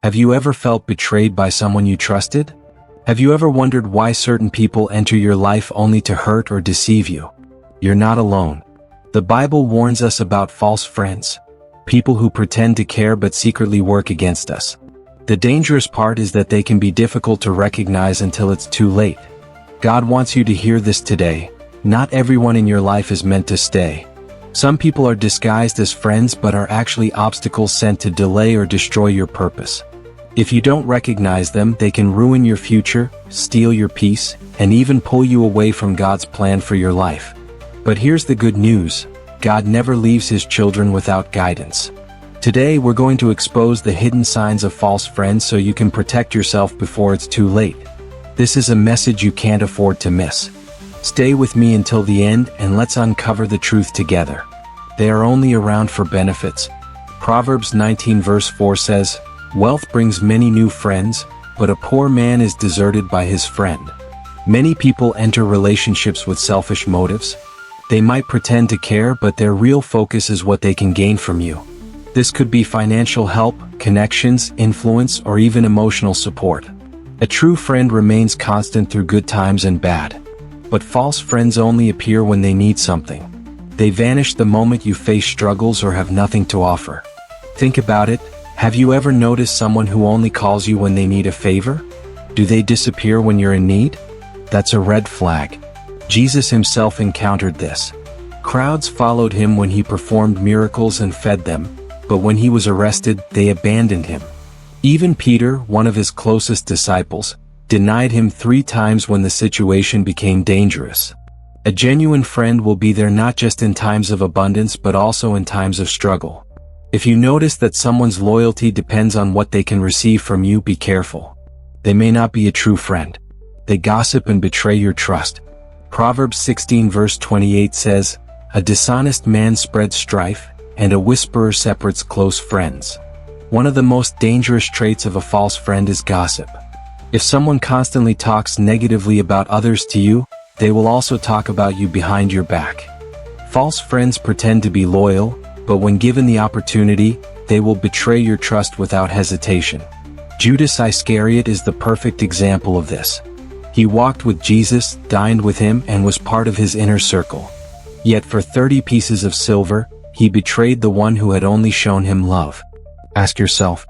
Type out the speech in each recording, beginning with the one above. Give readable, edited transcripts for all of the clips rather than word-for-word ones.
Have you ever felt betrayed by someone you trusted? Have you ever wondered why certain people enter your life only to hurt or deceive you? You're not alone. The Bible warns us about false friends, people who pretend to care but secretly work against us. The dangerous part is that they can be difficult to recognize until it's too late. God wants you to hear this today. Not everyone in your life is meant to stay. Some people are disguised as friends but are actually obstacles sent to delay or destroy your purpose. If you don't recognize them, they can ruin your future, steal your peace, and even pull you away from God's plan for your life. But here's the good news: God never leaves His children without guidance. Today we're going to expose the hidden signs of false friends so you can protect yourself before it's too late. This is a message you can't afford to miss. Stay with me until the end and let's uncover the truth together. They are only around for benefits. Proverbs 19 verse 4 says, "Wealth brings many new friends, but a poor man is deserted by his friend." Many people enter relationships with selfish motives. They might pretend to care, but their real focus is what they can gain from you. This could be financial help, connections, influence, or even emotional support. A true friend remains constant through good times and bad. But false friends only appear when they need something. They vanish the moment you face struggles or have nothing to offer. Think about it. Have you ever noticed someone who only calls you when they need a favor? Do they disappear when you're in need? That's a red flag. Jesus himself encountered this. Crowds followed him when he performed miracles and fed them, but when he was arrested, they abandoned him. Even Peter, one of his closest disciples, denied him 3 times when the situation became dangerous. A genuine friend will be there not just in times of abundance but also in times of struggle. If you notice that someone's loyalty depends on what they can receive from you, be careful. They may not be a true friend. They gossip and betray your trust. Proverbs 16 verse 28 says, "A dishonest man spreads strife, and a whisperer separates close friends." One of the most dangerous traits of a false friend is gossip. If someone constantly talks negatively about others to you, they will also talk about you behind your back. False friends pretend to be loyal, but when given the opportunity, they will betray your trust without hesitation. Judas Iscariot is the perfect example of this. He walked with Jesus, dined with him, and was part of his inner circle. Yet for 30 pieces of silver, he betrayed the one who had only shown him love. Ask yourself,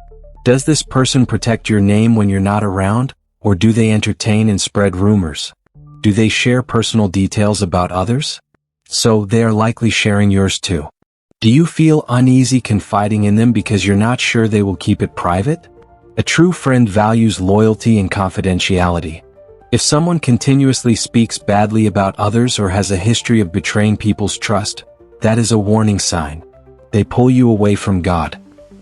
does this person protect your name when you're not around, or do they entertain and spread rumors? Do they share personal details about others? So they are likely sharing yours too. Do you feel uneasy confiding in them because you're not sure they will keep it private? A true friend values loyalty and confidentiality. If someone continuously speaks badly about others or has a history of betraying people's trust, that is a warning sign. They pull you away from God.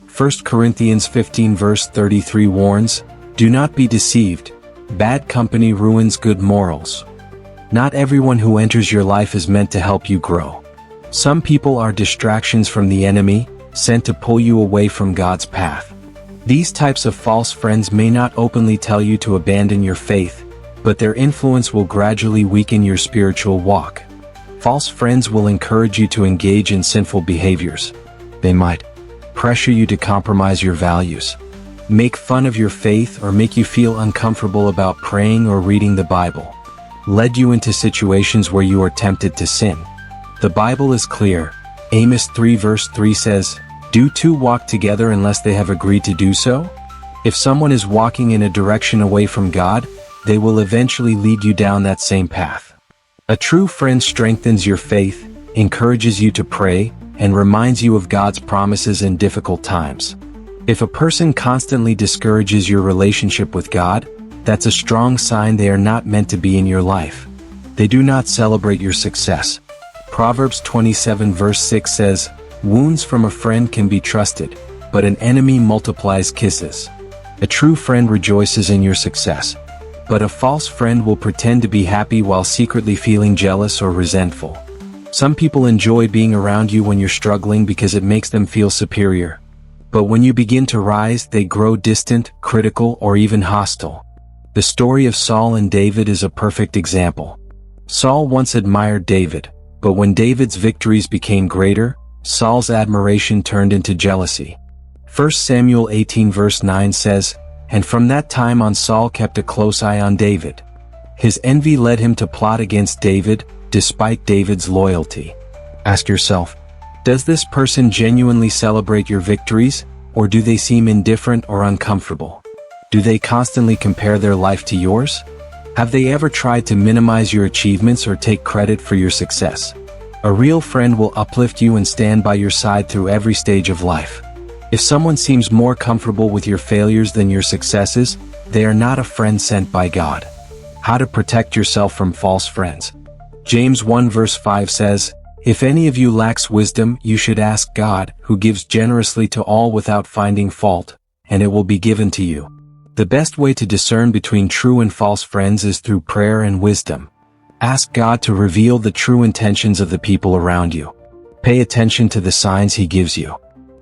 1 Corinthians 15 verse 33 warns, "Do not be deceived. Bad company ruins good morals." Not everyone who enters your life is meant to help you grow. Some people are distractions from the enemy, sent to pull you away from God's path. These types of false friends may not openly tell you to abandon your faith, but their influence will gradually weaken your spiritual walk. False friends will encourage you to engage in sinful behaviors. They might pressure you to compromise your values, make fun of your faith, or make you feel uncomfortable about praying or reading the Bible, lead you into situations where you are tempted to sin. The Bible is clear. Amos 3 verse 3 says, "Do two walk together unless they have agreed to do so?" If someone is walking in a direction away from God, they will eventually lead you down that same path. A true friend strengthens your faith, encourages you to pray, and reminds you of God's promises in difficult times. If a person constantly discourages your relationship with God, that's a strong sign they are not meant to be in your life. They do not celebrate your success. Proverbs 27 verse 6 says, "Wounds from a friend can be trusted, but an enemy multiplies kisses." A true friend rejoices in your success, but a false friend will pretend to be happy while secretly feeling jealous or resentful. Some people enjoy being around you when you're struggling because it makes them feel superior. But when you begin to rise, they grow distant, critical, or even hostile. The story of Saul and David is a perfect example. Saul once admired David, but when David's victories became greater, Saul's admiration turned into jealousy. 1 Samuel 18 verse 9 says, "And from that time on Saul kept a close eye on David. His envy led him to plot against David, despite David's loyalty." Ask yourself, does this person genuinely celebrate your victories, or do they seem indifferent or uncomfortable? Do they constantly compare their life to yours? Have they ever tried to minimize your achievements or take credit for your success? A real friend will uplift you and stand by your side through every stage of life. If someone seems more comfortable with your failures than your successes, they are not a friend sent by God. How to protect yourself from false friends. James 1 verse 5 says, "If any of you lacks wisdom, you should ask God, who gives generously to all without finding fault, and it will be given to you." The best way to discern between true and false friends is through prayer and wisdom. Ask God to reveal the true intentions of the people around you. Pay attention to the signs He gives you.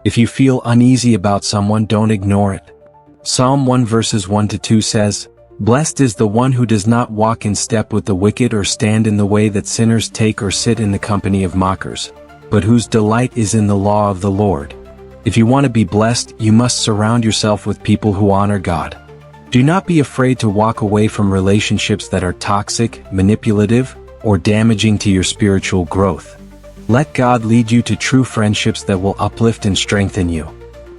If you feel uneasy about someone, don't ignore it. Psalm 1 verses 1 to 2 says, "Blessed is the one who does not walk in step with the wicked or stand in the way that sinners take or sit in the company of mockers, but whose delight is in the law of the Lord." If you want to be blessed, you must surround yourself with people who honor God. Do not be afraid to walk away from relationships that are toxic, manipulative, or damaging to your spiritual growth. Let God lead you to true friendships that will uplift and strengthen you.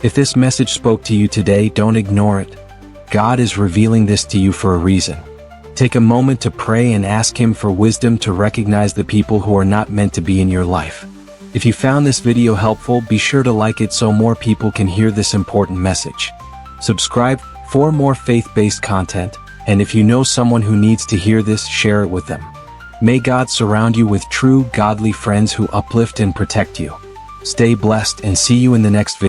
If this message spoke to you today, don't ignore it. God is revealing this to you for a reason. Take a moment to pray and ask Him for wisdom to recognize the people who are not meant to be in your life. If you found this video helpful, be sure to like it so more people can hear this important message. Subscribe for more faith-based content, and if you know someone who needs to hear this, share it with them. May God surround you with true, godly friends who uplift and protect you. Stay blessed and see you in the next video.